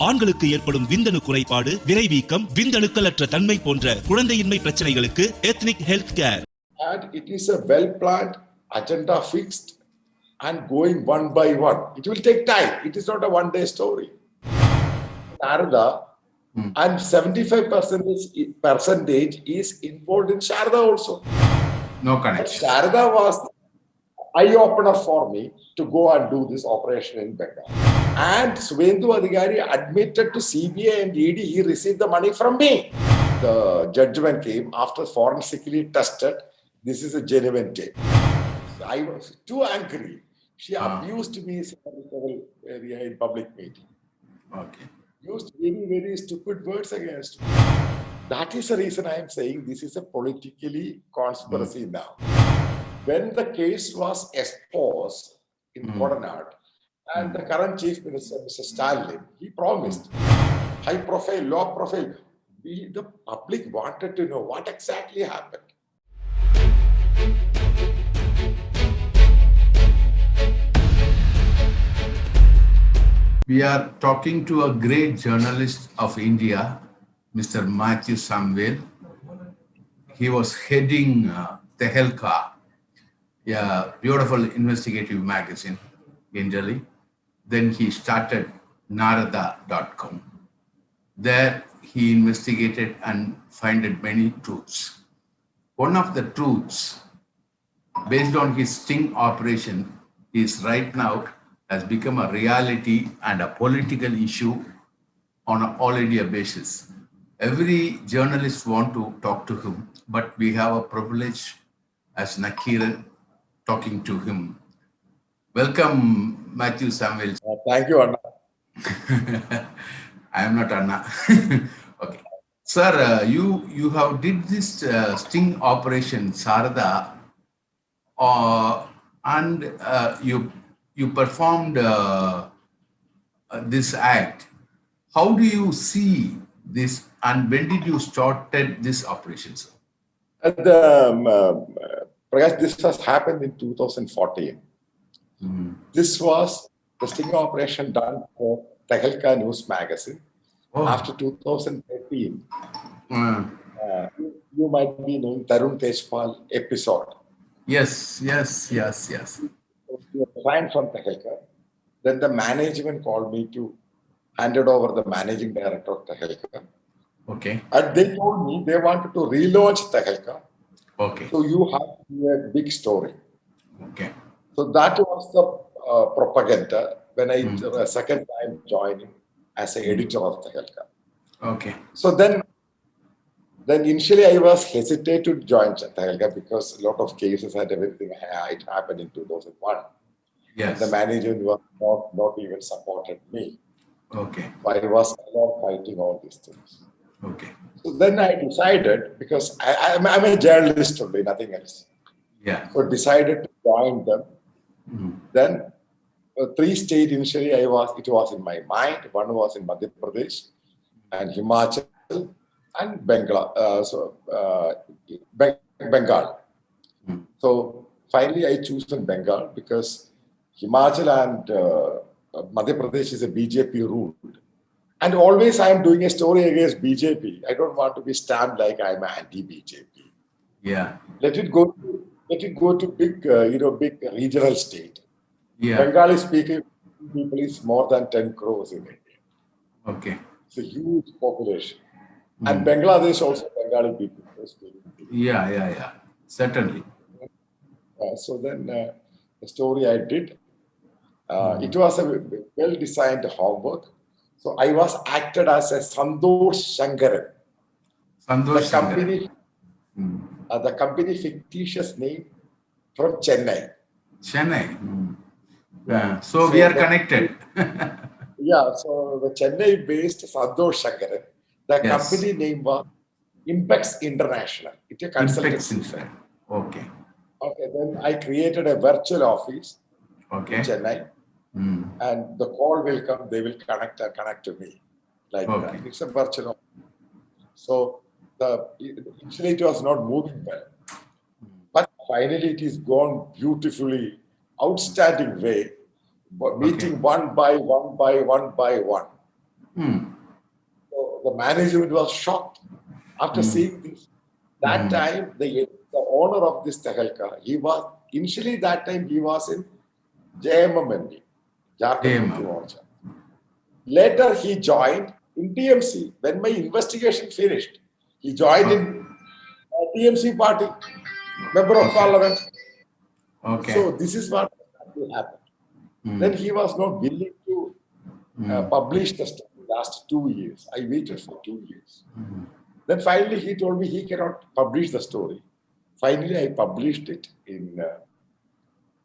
ஆண்களுக்கு ஏற்படும் விந்தணு குறைபாடு, விரைவீக்கம், விந்தணுக்களற்ற தன்மை போன்ற குழந்தையின்மை பிரச்சனைகளுக்கு ethnic health care. And it is a well-planned, agenda fixed, and going one by one. It will take time. It is not a one-day story. Sharda, and 75% is involved in Sharda also. No connection. Sharda was eye-opener for me to go and do this operation in Bengal. And Suvendu Adhikari admitted to CBI and ED he received the money from me. The judgment came after forensically tested. This is a genuine tape. I was too angry. She abused me in public meeting. Okay. Used very, very stupid words against me. That is the reason I am saying this is a politically conspiracy now. When the case was exposed in Kodanad, and the current Chief Minister, Mr. Stalin, he promised high profile, low profile. The public wanted to know what exactly happened. We are talking to a great journalist of India, Mr. Matthew Samvel. He was heading Tehelka, a beautiful investigative magazine in Delhi. Then he started Narada.com. There he investigated and found many truths. One of the truths, based on his sting operation, is right now has become a reality and a political issue on an all India basis. Every journalist wants to talk to him, but we have a privilege as Nakiran talking to him. Welcome, Matthew Samvel. Thank you, Anna. I am not Anna. Okay. Sir, you have did this sting operation, Sarada, and you performed this act. How do you see this, and when did you started this operation, sir? Prakash, this has happened in 2014. This was the sting operation done for Tehelka News Magazine after 2013. You might be knowing Tarun Tejpal episode. Yes. Client from Tehelka. Then the management called me to hand it over the managing director of Tehelka. Okay. And they told me they wanted to relaunch Tehelka. Okay. So you have to do a big story. Okay. So that was the propaganda when I second time joining as an editor of Tehelka. Okay. So then initially I was hesitant to join Tehelka because a lot of cases and everything it happened in 2001. Yes. And the management was not even supported me. Okay. So I was alone fighting all these things. Okay. So then I decided, because I'm a journalist only, nothing else. Yeah. So decided to join them. Then 3 states initially it was in my mind. One was in Madhya Pradesh and Himachal and Bengal. Bengal. So finally I choose in Bengal because Himachal and Madhya Pradesh is a BJP ruled. And always I am doing a story against BJP. I don't want to be stamped like I'm anti-BJP. Yeah. Let it go to big, big regional state. Yeah. Bengali speaking people is more than 10 crores in India. Okay. It's a huge population. And Bangladesh also Bengali people speaking. Yeah. Certainly. So then the story I did, it was a well-designed homework. So I was acted as a Santosh Shankaran. The company fictitious name from Chennai. So we are connected. Yeah, so the Chennai-based Santosh Shankaran, the company name was Impex International. It's a consultancy firm. Okay. Okay, then I created a virtual office in Chennai. And the call will come, they will connect to me. Like that. It's a virtual office. So initially it was not moving well. But finally it is gone beautifully, outstanding way, meeting one by one. So the management was shocked after seeing this. That time, the owner of this Tehelka, he was initially that time he was in JMMND, Jharkhand JMM. Mukti Morcha. Later, he joined in TMC. When my investigation finished, he joined in TMC party, member of parliament. Okay. So this is what happened. Then he was not willing to publish the story last 2 years. I waited for 2 years. Then finally he told me he cannot publish the story. Finally, I published it in,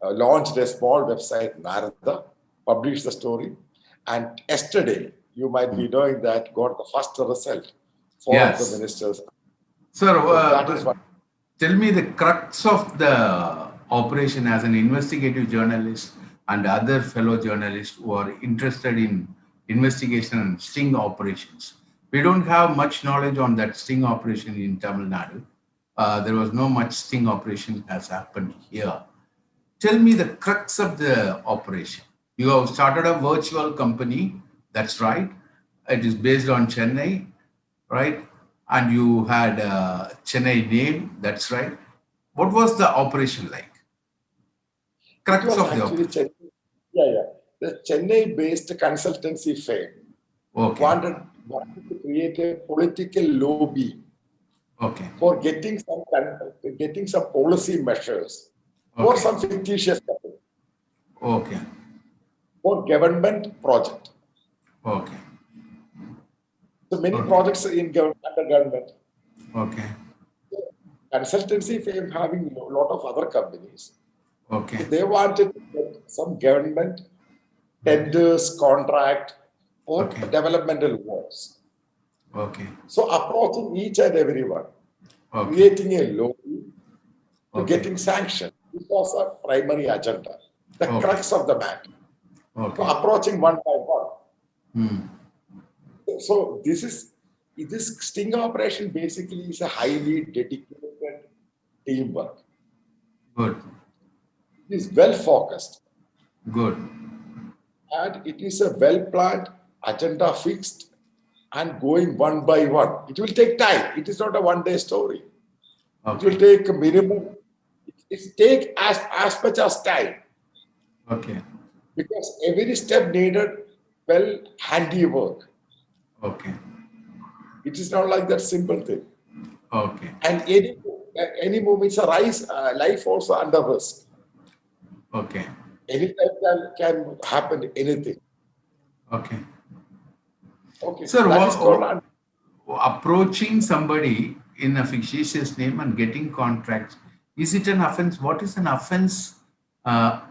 launched a small website, Narada, published the story. And yesterday, you might be knowing that got the first result for Yes. the ministers. Sir, So that is what. tell me the crux of the operation as an investigative journalist and other fellow journalists who are interested in investigation and sting operations. We don't have much knowledge on that sting operation in Tamil Nadu. There was no much sting operation has happened here. Tell me the crux of the operation. You have started a virtual company, that's right. It is based on Chennai, right? And you had a Chennai name, that's right. What was the operation like? It Crux was of the actually operation. the Chennai-based consultancy firm Okay, wanted to create a political lobby okay, for getting some policy measures for Okay. some fictitious company, okay, for government project. okay, So many Okay. projects in under government. okay, Consultancy firm having a lot of other companies. okay, They wanted to get some government tenders, contract, or Okay. developmental works. okay, So approaching each and everyone, okay, creating a lobby to Okay. getting sanctioned. This was a primary agenda, the Okay. crux of the matter. So okay. approaching one by one. Hmm. So this sting operation basically is a highly dedicated teamwork. Good, It is well focused good, and it is a well planned agenda fixed and going one by one. It will take time. It is not a one-day story. It will okay, take a minimum. It take as much as time okay, because every step needed well handiwork. okay, It is not like that simple thing. okay, And any moment, it's a life also under risk. okay, Anytime can happen anything. okay. Okay, Sir, that is called approaching somebody in a fictitious name and getting contracts, is it an offense? What is an offense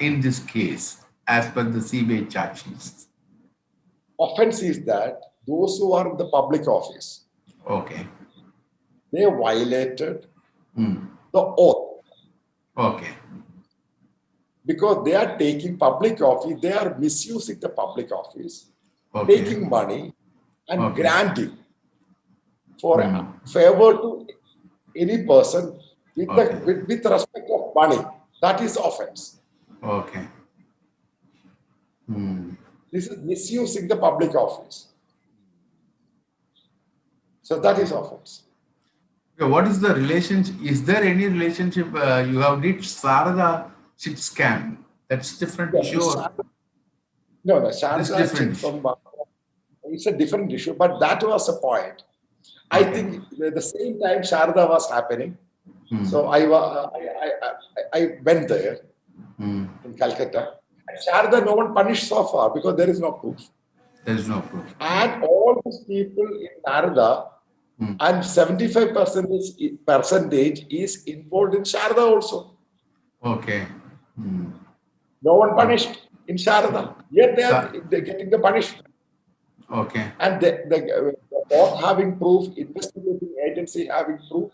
in this case as per the CBI charge sheets? offense is that those who are in the public office, Okay, they violated Hmm. the oath okay, because they are taking public office, they are misusing the public office, okay, taking money and Okay. granting for Hmm. a favor to any person with, Okay. with respect of money. That is offense. okay. Hmm. This is misusing the public office. So that is offense. Okay, what is the relationship? Is there any relationship? You have did Sarada chip scam. That's different issue. or- No, This Sharda different. from it's a different issue, but that was a point. I Okay. think at the same time Sharda was happening. Hmm. So I went there Hmm. in Calcutta. And Sharda, no one punished so far because there is no proof. There is no proof. And all these people in Narada, and 75% is involved in Sharda also. Okay. Hmm. No one punished in Sharda. Yet they're getting the punishment. Okay. And the court having proof, investigating agency having proof,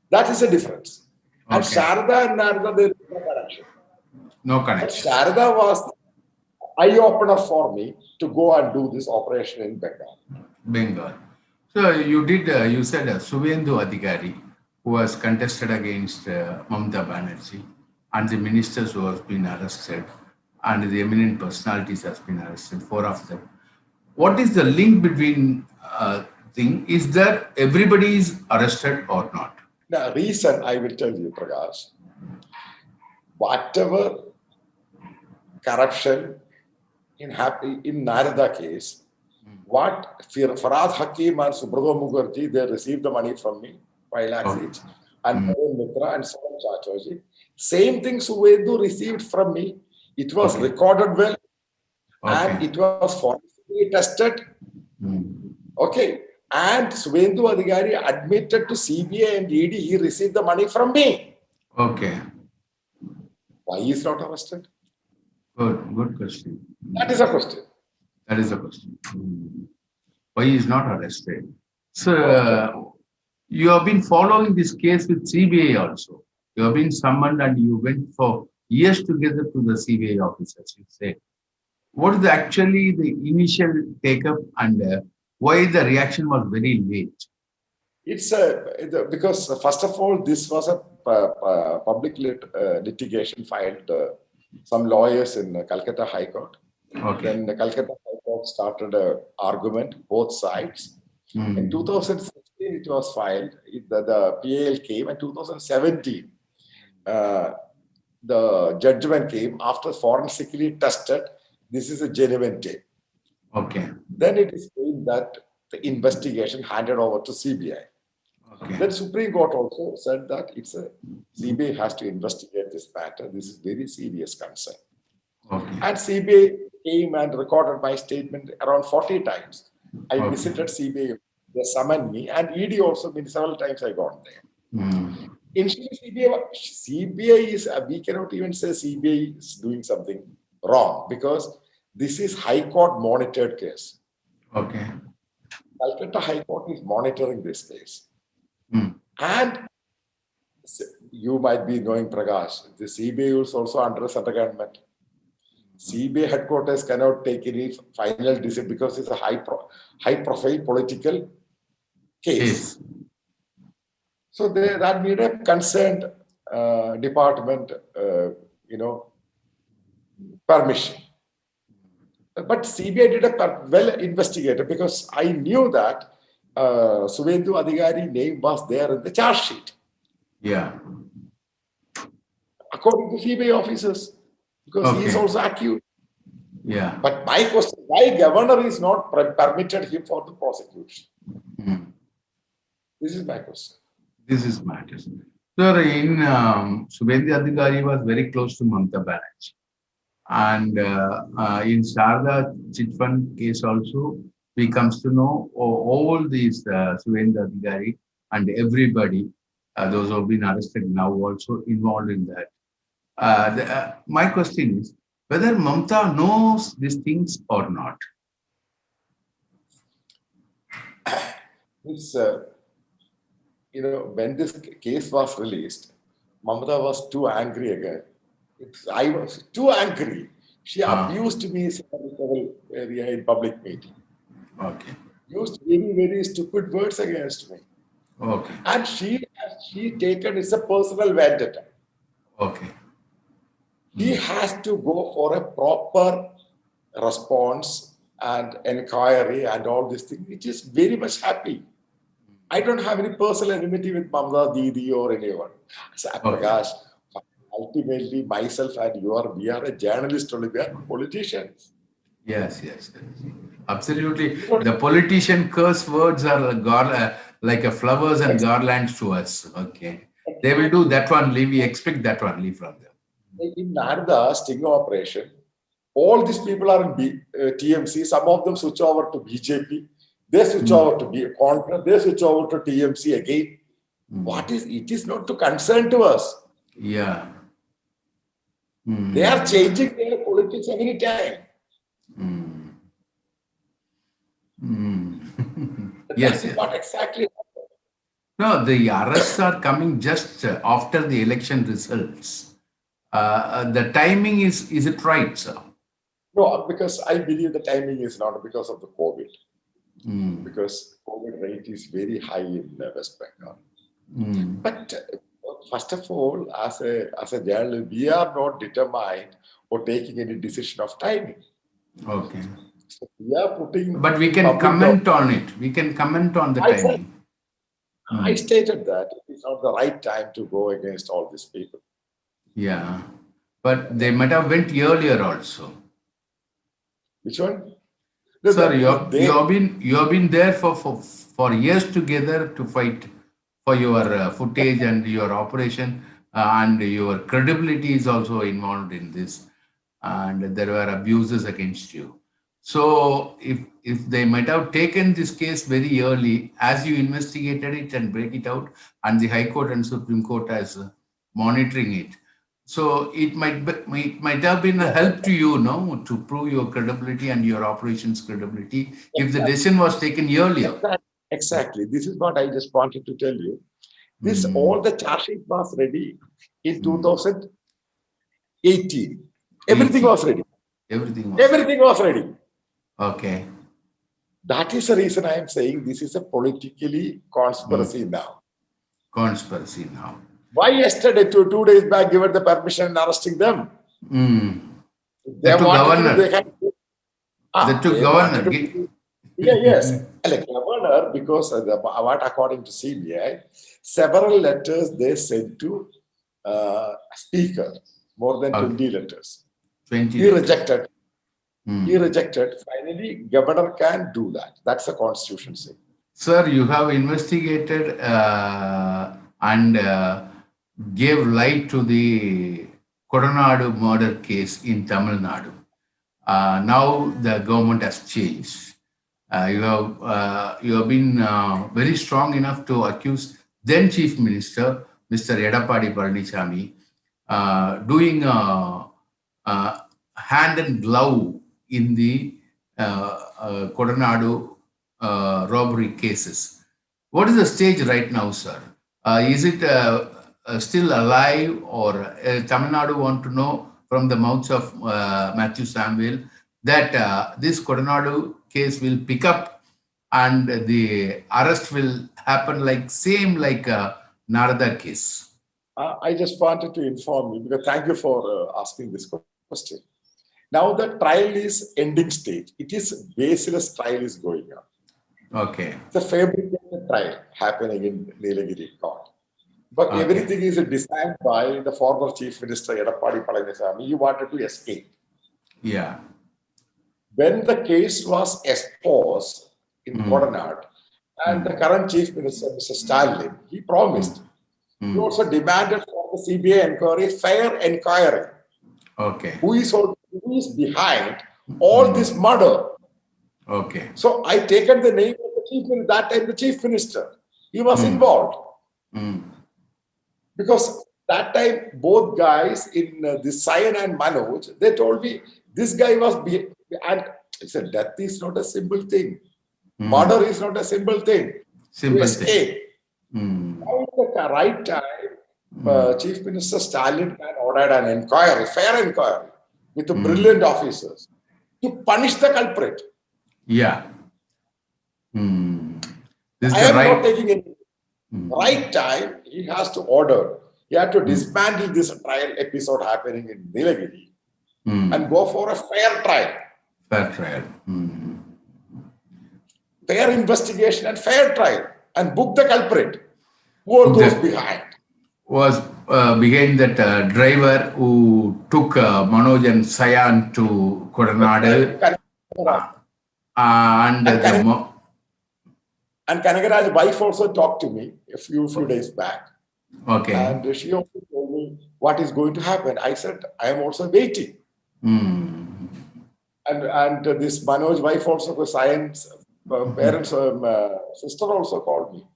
that is a difference. And Okay. Sharda and Narada, there is no connection. No But connection. Sharda was eye-opener for me to go and do this operation in Bengal. Bengal. So you did. You said Suvendu Adhikari, who has contested against Mamata Banerjee, and the ministers who have been arrested, and the eminent personalities has been arrested. 4 of them. what is the link between thing? Is that everybody is arrested or not? The reason I will tell you, Prakash, whatever corruption in Narada case, what Farad Hakim and Subrata Mukherjee, they received the money from me, 5 lakhs each, and Arun Mitra and Saman Chachaji. Same thing Suvendu received from me. It was recorded well, and it was forensically tested. Okay. And Suvendu Adhikari admitted to CBI and ED he received the money from me. Okay. Why he is not arrested? Good question. That is a question. That is the question. Why he is not arrested? So, you have been following this case with CBI also. You have been summoned and you went for years together to the CBI officers, you say. What is actually the initial take-up and why the reaction was very late? It's because first of all, this was a public litigation filed some lawyers in Calcutta High Court. Okay. Then the Calcutta High Court started an argument, both sides. In 2016, it was filed. The PAL came in 2017. The judgment came after forensically tested. This is a genuine tape. Okay. Then it is claimed that the investigation handed over to CBI. Okay. Then Supreme Court also said that CBI has to investigate this matter. This is very serious concern. Okay. And CBI came and recorded my statement around 40 times. I visited CBI, they summoned me, and ED also, several times I gone there. Initially, CBI is, we cannot even say CBI is doing something wrong because this is High Court monitored case. Okay. Calcutta High Court is monitoring this case. And you might be knowing, Prakash, the CBI is also under central government. CBI headquarters cannot take any final decision because it's a high profile political case. So that need a concerned department, permission. But CBI did a well investigated because I knew that Suvendu Adhikari name was there in the charge sheet. Yeah. According to CBI officers, because he is also accused. Yeah. But my question, why governor is not permitted him for the prosecution? This is my question. This is matters. Sir, in Suvendu Adhikari was very close to Mamata Banerjee. And in Sharda chit fund case also, we comes to know all these Suvendu Adhikari and everybody, those who have been arrested now also involved in that. My question is whether Mamata knows these things or not. It's, when this case was released, Mamata was too angry again. I was too angry. She abused me in public meeting. Okay. Used very, very stupid words against me. Okay. And she taken it's a personal vendetta. Okay. He has to go for a proper response and inquiry and all this thing, which is very much happy. I don't have any personal enmity with Mamata Didi or anyone. So, Prakash, ultimately, myself and we are a journalist only, we are politicians. Yes. Absolutely. The politician curse words are like flowers and garlands to us. Okay. They will do that only. We expect that only from them. In Narada sting operation, all these people are in TMC. Some of them switch over to BJP. They switch over to Congress. They switch over to TMC again. It is not to concern to us. Yeah. They are changing their politics every time. Yes. What exactly? No, the arrests are coming just after the election results. The timing is it right, sir? No, because I believe the timing is not because of the COVID. Because COVID rate is very high in West Bengal. But first of all, as a journalist, we are not determined or taking any decision of timing. Okay. We are putting. But we can public comment on it. We can comment on the I said- timing. I stated that it's not the right time to go against all these people. Yeah. But they might have went earlier also. Which one? Sir, They- you have been there for years together to fight for your footage and your operation, and your credibility is also involved in this, and there were abuses against you. So if they might have taken this case very early, as you investigated it and break it out, and the High Court and Supreme Court as monitoring it, so it might have been a help to you, no, to prove your credibility and your operations credibility if the decision was taken earlier. Exactly. This is what I just wanted to tell you. This Mm. all the charge sheet was ready in 2018. Everything was ready. Everything was Everything was ready. okay. That is the reason I am saying this is a politically conspiracy now. Conspiracy now. Why yesterday, 2 days back, given the permission and arresting them? Mm. They They took wanted to- governor. they can- They took they governor. wanted to- yes. Like governor, because what according to CBI, several letters they sent to speaker, more than Okay. 20 letters. 20. He rejected. Mm. He rejected. Finally, governor can do that. That's the constitution saying. Sir, you have investigated and gave light to the Kodanadu murder case in Tamil Nadu. Now the government has changed. You have been very strong enough to accuse then Chief Minister Mr. Edappadi Palaniswamy doing hand and glove in the Kodanadu robbery cases. What is the stage right now, sir? Is it still alive, or Tamil Nadu want to know from the mouths of Matthew Samuel that this Kodanadu case will pick up and the arrest will happen like Narada case? I just wanted to inform you, because thank you for asking this question. Now the trial is ending stage. It is baseless trial is going on. Okay. It's a fabricated trial happening in Nilagiri court. But Okay. everything is designed by the former Chief Minister Edappadi Palaniswamy. He wanted to escape. Yeah. When the case was exposed in Mm. Kodanad, and the current Chief Minister, Mr. Stalin, he promised. He Mm. also demanded for the CBI inquiry, fair inquiry. Okay. Who is behind all this murder? Okay. So I taken the name of the Chief Minister, that time the Chief Minister. He was involved. Mm. Because that time, both guys in this Sayan and Manoj, they told me this guy was and I said, death is not a simple thing. Mm. Murder is not a simple thing. Simple To thing. escape. Mm. Now at the right time, Chief Minister Stalin can order an inquiry, fair inquiry, with the brilliant officers to punish the culprit. Yeah. Mm. This is I the am not right. taking it. Right time, he has to order. He had to dismantle this trial episode happening in Nilagiri Mm. and go for a fair trial, Fair trial. Mm. fair investigation and fair trial, and book the culprit. Who are those behind? Was behind that driver who took Manoj and Sayan to Kodanadu, and And Kanagaraj's wife also talked to me a few days back. okay. And she also told me what is going to happen. I said, I am also waiting. Mm. And this Manoj wife also, the science parents, sister also called me.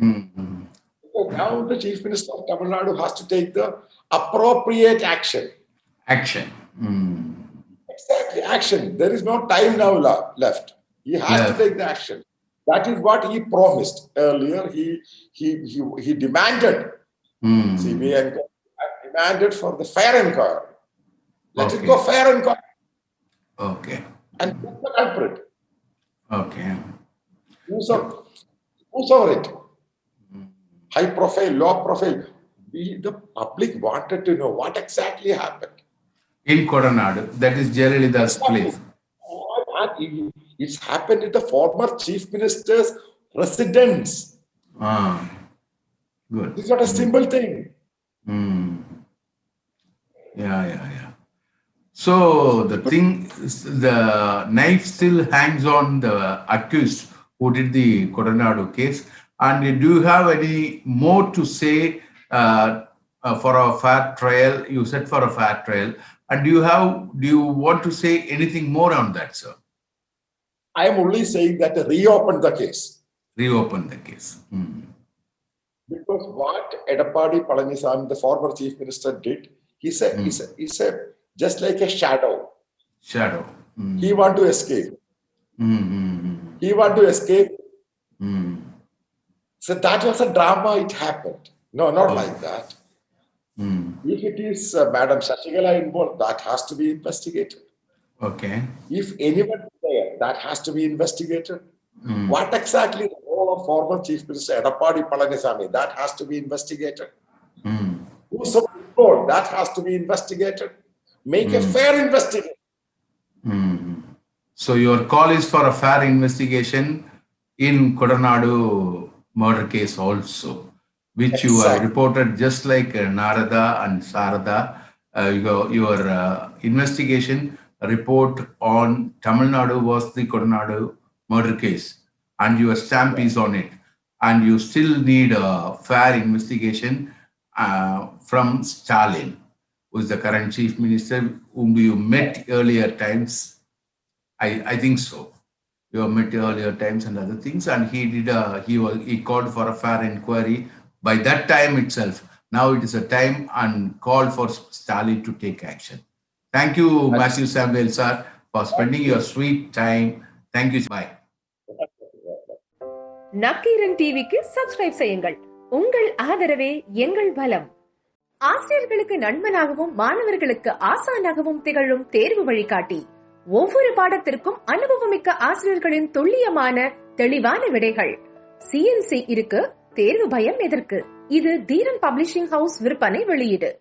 Mm. So now the Chief Minister of Tamil Nadu has to take the appropriate action. Action. Mm. Exactly, action. There is no time now left. He has to take the action. That is what he promised earlier. He demanded Mm. CBI inquiry, demanded for the fair inquiry. Let it Okay. go fair inquiry Okay. and put the culprit. Okay. Whosoever it. High profile, low profile. The public wanted to know what exactly happened. In Kodanadu, that is Jayalalitha's place. It's happened at the former chief minister's residence. Good. It's not a simple thing. Yeah. So the knife still hangs on the accused who did the Kodanadu case. And do you have any more to say for a fair trial? You said for a fair trial. And do you want to say anything more on that, sir? I am only saying that reopen the case. Reopen the case. Because what Edappadi Palaniswamy, the former chief minister, did, he said just like a shadow. He want to escape. He want to escape. So that was a drama. It happened. No, not like that. If it is Madam Shashikala involved, that has to be investigated. Okay. If anyone is there, that has to be investigated. What exactly the role of former chief minister Edappadi Palaniswamy, that has to be investigated. Who's involved, that has to be investigated. Make a fair investigation. So your call is for a fair investigation in Kodanadu murder case also, which you have reported just like Narada and Sarada. Your investigation report on Tamil Nadu was the Kodanadu murder case, and your stamp is on it. And you still need a fair investigation from Stalin, who is the current chief minister, whom you met earlier times. I think so. You have met earlier times and other things, and he called for a fair inquiry by that time itself. Now it is a time and call for Stalin to take action. Thank you, Matthew Samuel, sir, for spending your sweet time. Thank you. Bye. Nakkheeran டிவிக்கு subscribe செய்யுங்கள். உங்கள் ஆதரவே எங்கள் பலம். ஆசிரியர்களுக்கு நண்பனாகவும் மாணவர்களுக்கு ஆசானாகவும் திகழும் தேர்வு வழிகாட்டி. ஒவ்வொரு பாடத்திற்கும் அனுபவமிக்க ஆசிரியர்களின் துல்லியமான தெளிவான விடைகள். CNC இருக்கு, தேர்வு பயம் எதற்கு? இது தீரன் பப்ளிஷிங் ஹவுஸ் விற்பனை வெளியீடு.